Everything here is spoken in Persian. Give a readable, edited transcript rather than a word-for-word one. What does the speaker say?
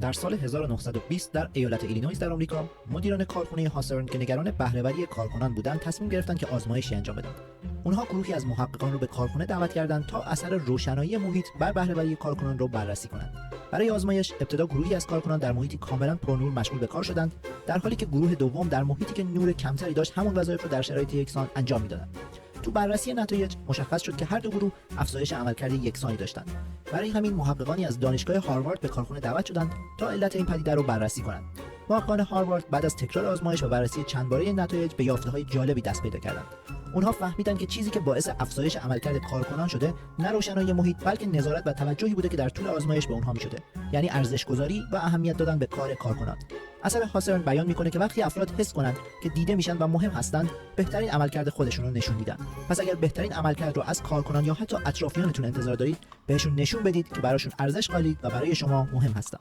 در سال 1920 در ایالت ایلینویس در آمریکا، مدیران کارخانه هاسرن که نگران بهره‌وری کارکنان بودند تصمیم گرفتند که آزمایشی انجام بدن. اونها گروهی از محققان رو به کارخانه دعوت کردند تا اثر روشنایی محیط بر بهره‌وری کارکنان رو بررسی کنند. برای آزمایش ابتدا گروهی از کارکنان در محیطی کاملا پرنور مشغول به کار شدند، در حالی که گروه دوم در محیطی که نور کمتری داشت همون وظایف رو در شرایط یکسان انجام میدادند. تو بررسی نتایج مشخص شد که هر دو گروه افزایش عملکرد یکسانی داشتند. برای همین محققانی از دانشگاه هاروارد به کارخانه دعوت شدند تا علت این پدیده رو بررسی کنند. محققان هاروارد بعد از تکرار آزمایش و بررسی چند باره نتایج به یافته‌های جالبی دست پیدا کردند. اونها فهمیدند که چیزی که باعث افزایش عملکرد کارکنان شده نه روشنایی محیط بلکه نظارت و توجهی بوده که در طول آزمایش به اونها می‌شده، یعنی ارزش‌گذاری و اهمیت دادن به کار کارکنان. اثر هاسرن بیان میکنه که وقتی افراد حس کنند که دیده میشن و مهم هستند، بهترین عملکرد خودشون رو نشون میدن. پس اگر بهترین عملکرد رو از کارکنان یا حتی اطرافیانتون انتظار دارید، بهشون نشون بدید که براشون ارزش قائلید و برای شما مهم هستند.